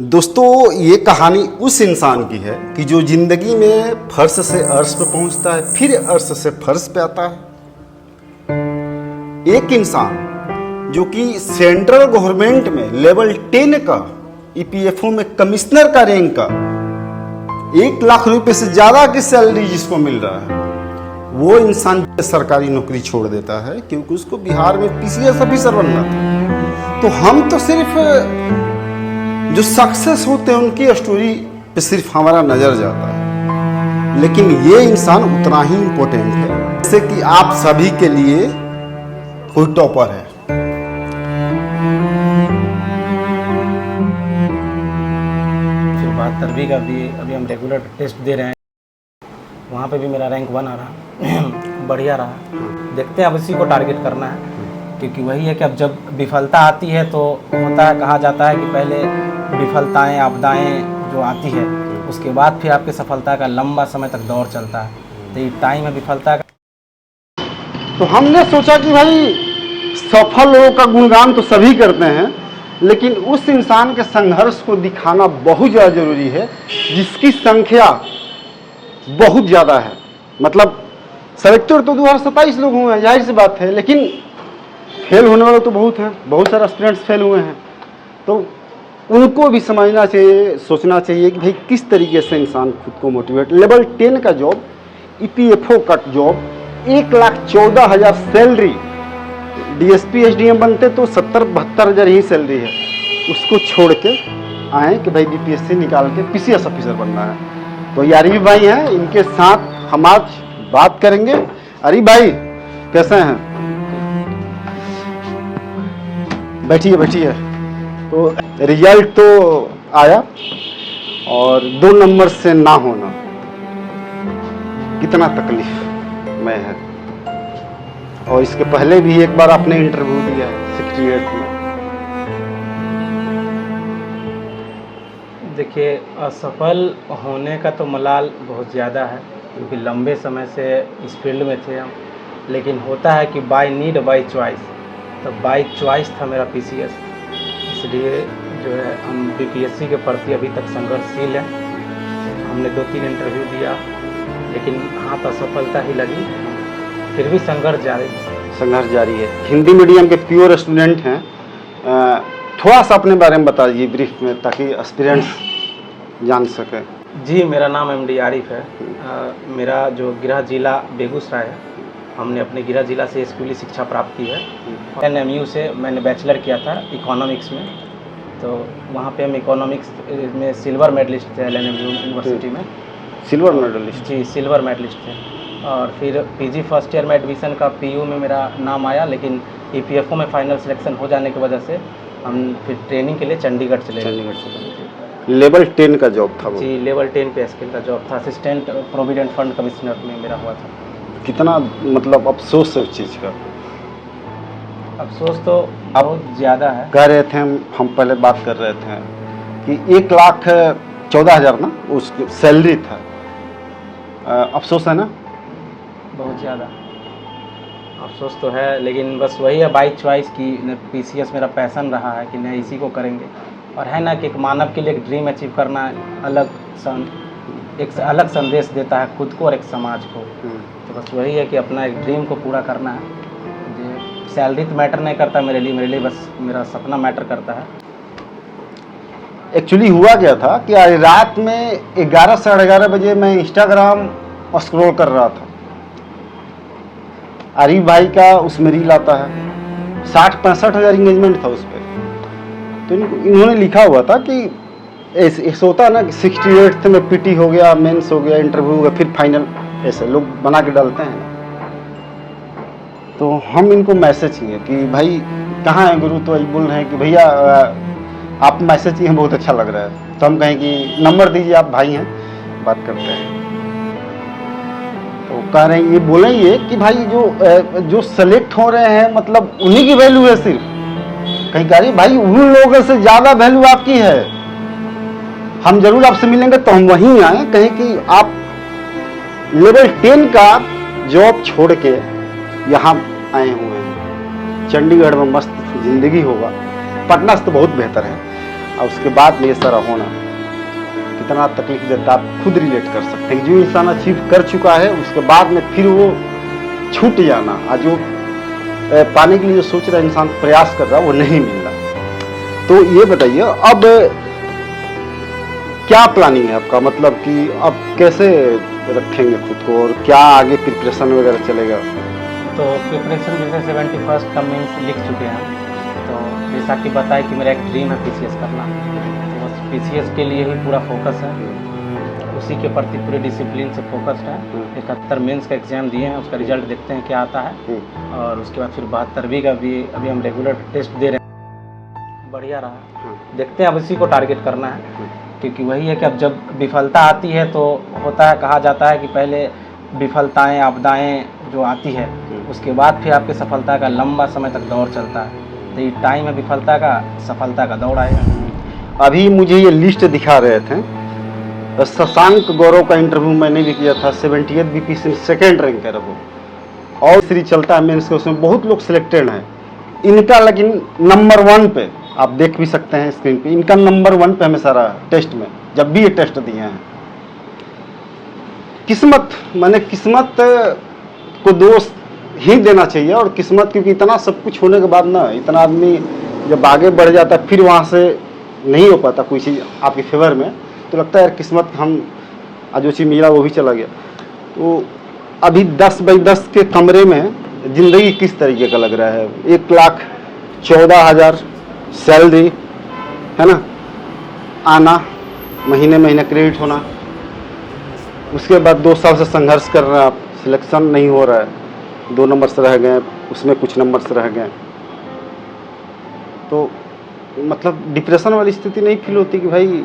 दोस्तों, ये कहानी उस इंसान की है कि जो जिंदगी में फर्श से अर्श पे पहुंचता है, फिर अर्श से फर्श पे आता है। एक इंसान जो कि सेंट्रल गवर्नमेंट में लेवल 10 का ईपीएफओ में कमिश्नर का रैंक का 1 लाख रुपए से ज्यादा की सैलरी जिसको मिल रहा है, वो इंसान सरकारी नौकरी छोड़ देता है क्योंकि उसको बिहार में पीसीएस ऑफिसर बनना था। तो हम तो सिर्फ जो सक्सेस होते हैं उनकी स्टोरी पे सिर्फ हमारा नजर जाता है, लेकिन ये इंसान उतना ही इम्पोर्टेंट है जैसे कि आप सभी के लिए कोई टॉपर है। फिर 72वीं का भी अभी हम रेगुलर टेस्ट दे रहे हैं, वहाँ पे भी मेरा रैंक 1 आ रहा बढ़िया रहा। देखते हैं, अब इसी को टारगेट करना है, क्योंकि वही है कि अब जब विफलता आती है तो होता है, कहा जाता है कि पहले विफलताएं आपदाएं जो आती है उसके बाद फिर आपकी सफलता का लंबा समय तक दौर चलता है। तो ये टाइम है विफलता का। तो हमने सोचा कि भाई सफल लोगों का गुणगान तो सभी करते हैं, लेकिन उस इंसान के संघर्ष को दिखाना बहुत ज़्यादा जरूरी है जिसकी संख्या बहुत ज़्यादा है। मतलब सेलेक्टेड तो 2027 लोग हुए हैं, जाहिर सी बात है, लेकिन फेल होने वाले तो बहुत हैं, बहुत सारे स्टूडेंट्स फेल हुए हैं। तो उनको भी समझना चाहिए, सोचना चाहिए कि भाई किस तरीके से इंसान खुद को मोटिवेट। लेवल 10 का जॉब, ईपीएफओ का जॉब, 1,14,000 सैलरी, डीएसपी एसडीएम बनते तो 70-72 हज़ार ही सैलरी है, उसको छोड़ के आए कि भाई बीपीएससी निकाल के पीसीएस ऑफिसर बनना है। तो ये अरीफ भाई हैं, इनके साथ हम आज बात करेंगे। अरीफ भाई कैसे हैं? बैठिए बैठिए। तो रिजल्ट तो आया और 2 नंबर से ना होना कितना तकलीफ में है, और इसके पहले भी एक बार आपने इंटरव्यू दिया है 68 में। देखिए, असफल होने का तो मलाल बहुत ज़्यादा है, क्योंकि लंबे समय से इस फील्ड में थे हम, लेकिन होता है कि बाय नीड बाय चॉइस। तो बाय चॉइस था मेरा पीसीएस, इसलिए जो है हम बीपीएससी के प्रति अभी तक संघर्षशील हैं। हमने 2-3 इंटरव्यू दिया, लेकिन हाथ असफलता ही लगी। फिर भी संघर्ष जारी है। हिंदी मीडियम के प्योर स्टूडेंट हैं, थोड़ा सा अपने बारे में बता दीजिए ब्रीफ में, ताकि एस्पिरेंट्स जान सके। जी, मेरा नाम एमडी आरिफ है। मेरा जो गृह जिला बेगूसराय है, हमने अपने गृह जिला से स्कूली शिक्षा प्राप्त की है। एनएमयू से मैंने बैचलर किया था इकोनॉमिक्स में, तो वहाँ पे हम इकोनॉमिक्स में सिल्वर मेडलिस्ट थे एलएनएमयू यूनिवर्सिटी में। Silver medalist? जी, सिल्वर मेडलिस्ट थे। और फिर पीजी फर्स्ट ईयर में एडमिशन का पीयू में मेरा नाम आया, लेकिन ईपीएफओ में फाइनल सिलेक्शन हो जाने की वजह से हम फिर ट्रेनिंग के लिए चंडीगढ़ चले गए। लेवल 10 का जॉब था वो? जी, लेवल 10 पे स्किल का जॉब था। असिस्टेंट प्रोविडेंट फंड कमिश्नर में मेरा हुआ था। कितना मतलब अफसोस है उस चीज़ का? अफसोस तो बहुत ज़्यादा है। कह रहे थे हम पहले बात कर रहे थे कि 1,14,000 ना उसकी सैलरी था। अफसोस है ना? बहुत ज़्यादा अफसोस तो है, लेकिन बस वही है बाई चॉइस की पीसीएस मेरा पैशन रहा है कि नहीं इसी को करेंगे। और है ना कि एक मानव के लिए एक ड्रीम अचीव करना एक अलग संदेश देता है खुद को और एक समाज को। तो बस वही है कि अपना एक ड्रीम को पूरा करना है। सैलरी तो मैटर नहीं करता मेरे लिए बस मेरा सपना मैटर करता है। एक्चुअली हुआ क्या था कि आज रात में 11 साढ़े 11 बजे मैं इंस्टाग्राम स्क्रॉल कर रहा था। आरिफ भाई का उसमें रील आता है, 60-65 हज़ार इंगेजमेंट था उस पर। तो इन्होंने लिखा हुआ था कि ऐसे होता है ना कि 68 में पीटी हो गया, मेंस हो गया, इंटरव्यू हो गया, फिर फाइनल, ऐसे लोग बना के डालते हैं। तो हम इनको मैसेज किए कि भाई कहाँ हैं गुरु, तो बोल रहे हैं कि भैया आप मैसेज किए बहुत अच्छा लग रहा है। तो हम कहें कि नंबर दीजिए, आप भाई हैं, बात करते हैं। तो कह रहे हैं, ये बोले ये कि भाई जो सेलेक्ट हो रहे हैं मतलब उन्हीं की वैल्यू है सिर्फ। कहीं कह रही भाई उन लोगों से ज़्यादा वैल्यू आपकी है, हम जरूर आपसे मिलेंगे तो हम वहीं आए। कहें कि आप लेवल 10 का जॉब छोड़ के यहाँ आए हुए हैं, चंडीगढ़ में मस्त जिंदगी होगा, पटना से तो बहुत बेहतर है। और उसके बाद में ये सारा होना कितना तकलीफ देता है, आप खुद रिलेट कर सकते हैं। जो इंसान अचीव कर चुका है उसके बाद में फिर वो छूट जाना, और जो पाने के लिए जो सोच रहा है इंसान, प्रयास कर रहा है, वो नहीं मिल रहा। तो ये बताइए अब क्या प्लानिंग है आपका, मतलब कि अब कैसे रखेंगे खुद को और क्या आगे प्रिपरेशन वगैरह चलेगा? तो प्रिपरेशन जैसे 71st का मेंस लिख चुके हैं, तो जैसा कि बताया कि मेरा एक ड्रीम है पीसीएस करना, तो बस पीसीएस के लिए ही पूरा फोकस है, उसी के प्रति पूरे डिसिप्लिन से फोकस्ड है। 71 मेंस का एग्ज़ाम दिए हैं, उसका रिजल्ट देखते हैं क्या आता है, और उसके बाद फिर 72वीं का भी अभी हम रेगुलर टेस्ट दे रहे हैं, बढ़िया रहा, देखते हैं अब इसी को टारगेट करना है। क्योंकि वही है कि अब जब विफलता आती है तो होता है, कहा जाता है कि पहले विफलताएं आपदाएं जो आती है उसके बाद फिर आपकी सफलता का लंबा समय तक दौर चलता है। तो ये टाइम है विफलता का, सफलता का दौड़ आएगा। अभी मुझे ये लिस्ट दिखा रहे थे, शशांक गौरव का इंटरव्यू मैंने भी किया था, 78 बीपीएससी सेकेंड रैंक है वो, और सीरीज चलता है मेंस का, उसमें बहुत लोग सिलेक्टेड हैं। इनका लेकिन नंबर 1 पे आप देख भी सकते हैं स्क्रीन पे, इनका नंबर 1 पे हमेशा रहा टेस्ट में, जब भी ये टेस्ट दिए हैं। किस्मत, मैंने किस्मत को दोष ही देना चाहिए, और किस्मत क्योंकि इतना सब कुछ होने के बाद ना, इतना आदमी जब आगे बढ़ जाता है फिर वहाँ से नहीं हो पाता कोई चीज़ आपके फेवर में, तो लगता है यार किस्मत, हम आज जो चीज़ मिला वो भी चला गया। तो अभी 10/10 के कमरे में ज़िंदगी किस तरीके का लग रहा है? 1,14,000 सैलरी है ना, आना महीने महीने क्रेडिट होना, उसके बाद 2 साल से संघर्ष कर रहे हैं आप, सिलेक्शन नहीं हो रहा है, 2 नंबर से रह गए, उसमें कुछ नंबर से रह गए, तो मतलब डिप्रेशन वाली स्थिति नहीं फील होती कि भाई?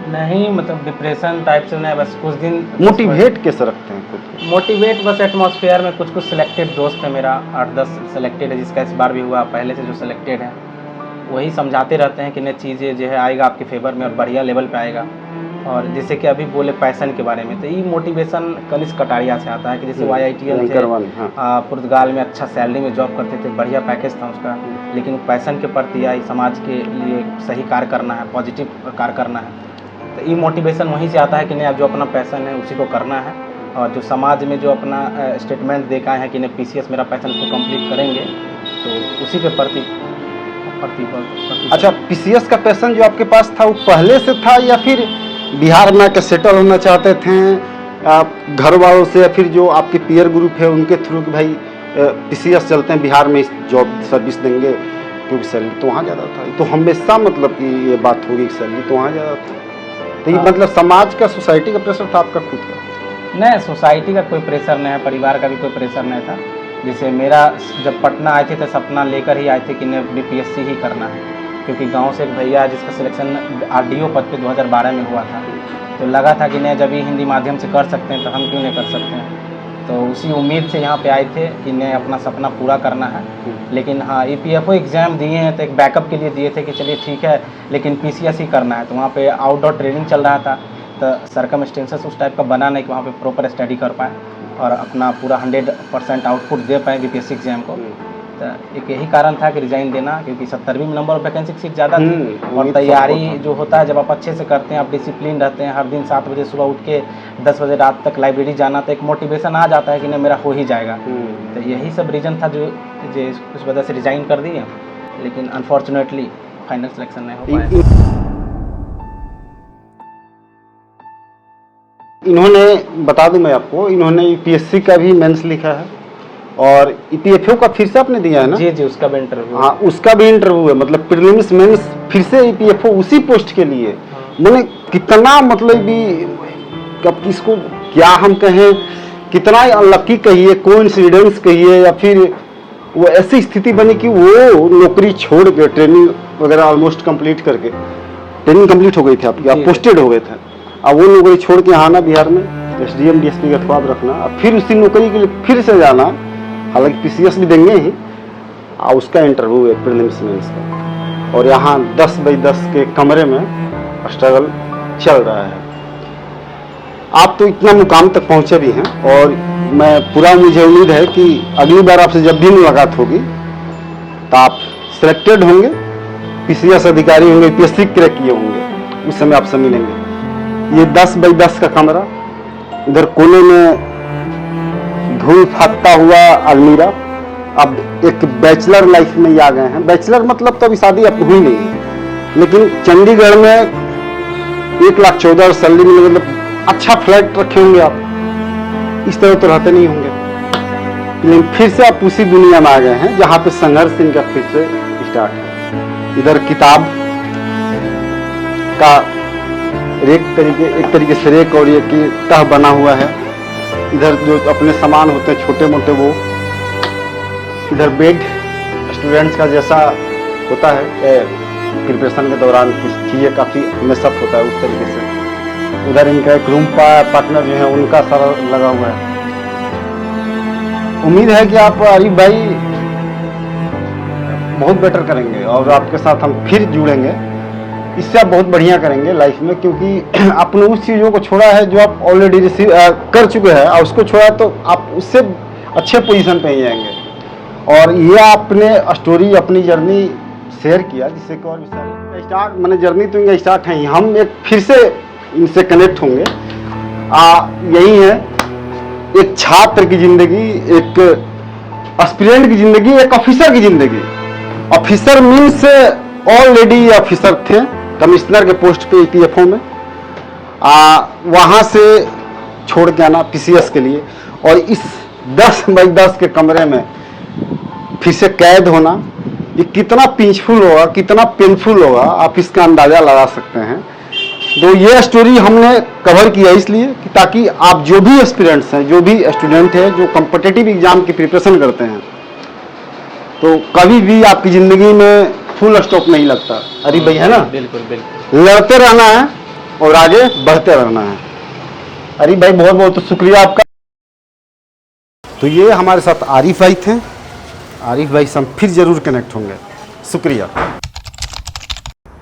नहीं, मतलब डिप्रेशन टाइप से नहीं, बस कुछ दिन मोटिवेट कैसे रखते हैं खुद को? मोटिवेट बस एटमॉस्फेयर में कुछ सिलेक्टेड दोस्त है मेरा, 8-10 सिलेक्टेड है, जिसका इस बार भी हुआ, पहले से जो सिलेक्टेड है वही समझाते रहते हैं कि नई चीज़ें जो है आएगा आपके फेवर में और बढ़िया लेवल पे आएगा। और जैसे कि अभी बोले पैसन के बारे में, तो ये मोटिवेशन कनिष्क कटारिया से आता है कि जैसे YITL थे, पुर्तगाल में अच्छा सैलरी में जॉब करते थे, बढ़िया पैकेज था उसका, लेकिन पैसन के प्रति या समाज के लिए सही कार्य करना है, पॉजिटिव कार्य करना है, तो ये मोटिवेशन वहीं से आता है कि नहीं, आप जो अपना पैसन है उसी को करना है, और जो समाज में जो अपना स्टेटमेंट देखा है कि नहीं PCS मेरा पैसन उसको कंप्लीट करेंगे, तो उसी के प्रति। अच्छा, PCS का पैसन जो आपके पास था वो पहले से था, या फिर बिहार में आके सेटल होना चाहते थे आप घर वालों से, या फिर जो आपके पीयर ग्रुप है उनके थ्रू कि भाई PCS चलते हैं बिहार में जॉब सर्विस देंगे, क्योंकि सैलरी तो वहाँ ज़्यादा था? तो हमेशा मतलब कि ये बात होगी सैलरी तो वहाँ ज़्यादा था, तो ये मतलब समाज का, सोसाइटी का प्रेशर था आपका खुद का? नहीं, सोसाइटी का कोई प्रेशर नहीं है, परिवार का भी कोई प्रेशर नहीं था। जैसे मेरा जब पटना आए थे तो सपना लेकर ही आए थे कि नहीं BPSC ही करना है, क्योंकि गांव से एक भैया है जिसका सिलेक्शन RDO पद पे 2012 में हुआ था, तो लगा था कि नहीं जब ये हिंदी माध्यम से कर सकते हैं तो हम क्यों नहीं कर सकते हैं, तो उसी उम्मीद से यहाँ पे आए थे कि नहीं अपना सपना पूरा करना है। लेकिन हाँ, EPFO एग्ज़ाम दिए हैं तो एक बैकअप के लिए दिए थे कि चलिए ठीक है, लेकिन PCS ही करना है, तो वहाँ पे आउटडोर ट्रेनिंग चल रहा था, तो सर्कमस्टेंसेस उस टाइप का बना नहीं कि वहाँ पे प्रॉपर स्टडी कर पाए और अपना पूरा 100% आउटपुट दे पाए BPSC एग्जाम को। तो एक यही कारण था कि रिजाइन देना, क्योंकि 70वीं नंबर ऑफ वैकेंसी सीट ज़्यादा थी, और तैयारी जो होता है जब आप अच्छे से करते हैं, आप डिसिप्लिन रहते हैं, हर दिन 7 बजे सुबह उठ के 10 बजे रात तक लाइब्रेरी जाना, तो एक मोटिवेशन आ जाता है कि नहीं मेरा हो ही जाएगा। तो यही सब रीज़न था जो उस वजह से रिजाइन कर दिए, लेकिन अनफॉर्चुनेटली फाइनल सिलेक्शन नहीं हो पाया। इन्होंने, बता दूं मैं आपको, इन्होंने UPSC का भी मेंस लिखा है और EPFO का फिर से आपने दिया है ना? जी, उसका भी इंटरव्यू। हाँ, उसका भी इंटरव्यू है, मतलब प्रीलिम्स मेंस फिर से EPFO उसी पोस्ट के लिए। मैंने कितना, मतलब भी कब इसको क्या हम कहें, कितना अनलकी कहिए, कोइंसिडेंस कहिए, या फिर वो ऐसी स्थिति बनी कि वो नौकरी छोड़ के ट्रेनिंग वगैरह ऑलमोस्ट कंप्लीट करके, ट्रेनिंग कंप्लीट हो गई थी आपकी, आप पोस्टेड हो गए थे, अब वो नौकरी छोड़ के आना बिहार में, SDM DSP का ख्वाब रखना, अब फिर उसी नौकरी के लिए फिर से जाना, हालांकि PCS भी देंगे ही, और उसका इंटरव्यू है प्रीलिम्स मेंस का, और यहाँ 10/10 के कमरे में स्ट्रगल चल रहा है। आप तो इतना मुकाम तक पहुँचे भी हैं, और मैं पूरा, मुझे उम्मीद है कि अगली बार आपसे जब भी मुलाकात होगी तो आप सिलेक्टेड होंगे PCS अधिकारी होंगे, UPSC क्रैक किए होंगे, उस समय आपसे मिलेंगे। ये 10 बाई 10 का कमरा, इधर कोने में धूल फाकता हुआ अलमीरा। अब एक बैचलर लाइफ में ही आ गए हैं। बैचलर मतलब तो अभी शादी अब हुई नहीं है, लेकिन चंडीगढ़ में 1,14,000 सैलरी में मतलब अच्छा फ्लैट रखे होंगे आप, इस तरह तो रहते नहीं होंगे। लेकिन फिर से आप उसी दुनिया में आ गए हैं जहाँ पे संघर्ष इनका फिर से स्टार्ट है। इधर किताब का एक तरीके से रेक और ये की तह बना हुआ है। इधर जो अपने सामान होते हैं छोटे मोटे वो, इधर बेड स्टूडेंट्स का जैसा होता है प्रिपरेशन के दौरान कुछ चीज़ें काफ़ी मेसअप होता है उस तरीके से। उधर इनका एक रूम पार्टनर जो है उनका सारा लगा हुआ है। उम्मीद है कि आप आरिफ भाई बहुत बेटर करेंगे और आपके साथ हम फिर जुड़ेंगे। इससे आप बहुत बढ़िया करेंगे लाइफ में, क्योंकि आपने उस चीज़ों को छोड़ा है जो आप ऑलरेडी रिसीव कर चुके हैं, और उसको छोड़ा तो आप उससे अच्छे पोजीशन पे ही जाएंगे। और ये आपने स्टोरी, अपनी जर्नी शेयर किया, जिससे कि और स्टार्ट मैंने जर्नी तो इनका स्टार्ट है ही। हम एक फिर से इनसे कनेक्ट होंगे। यही है एक छात्र की जिंदगी, एक एस्पिरेंट की जिंदगी, एक ऑफिसर की जिंदगी। ऑफिसर मीन्स ऑलरेडी ऑफिसर थे, कमिश्नर के पोस्ट पे EPFO में, वहाँ से छोड़ के आना PCS के लिए, और इस 10 बाई 10 के कमरे में फिर से कैद होना, ये कितना पीसफुल होगा, कितना पेनफुल होगा, आप इसका अंदाज़ा लगा सकते हैं। तो ये स्टोरी हमने कवर किया इसलिए कि ताकि आप जो भी एस्पिरेंट्स हैं, जो भी स्टूडेंट हैं, जो कॉम्पिटिटिव एग्जाम की प्रिपरेशन करते हैं, तो कभी भी आपकी ज़िंदगी में फुल स्टॉप नहीं लगता। अरे भाई है ना, बिल्कुल बिल्कुल, लड़ते रहना है और आगे बढ़ते रहना है। अरे भाई बहुत बहुत शुक्रिया आपका। तो ये हमारे साथ आरिफ भाई थे। आरिफ भाई से हम फिर जरूर कनेक्ट होंगे। शुक्रिया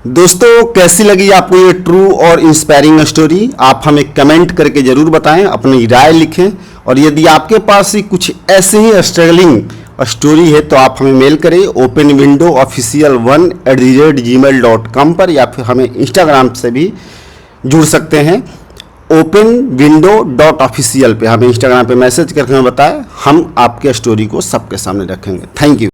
दोस्तों। कैसी लगी आपको ये ट्रू और इंस्पायरिंग स्टोरी? आप हमें कमेंट करके जरूर बताएं, अपनी राय लिखें। और यदि आपके पास ही कुछ ऐसे ही स्ट्रगलिंग स्टोरी है तो आप हमें मेल करें openwindow1@gmail.com पर, या फिर हमें इंस्टाग्राम से भी जुड़ सकते हैं openwindow.official पे। हमें इंस्टाग्राम पे मैसेज करके हमें बताएं, हम आपके स्टोरी को सबके सामने रखेंगे। Thank you.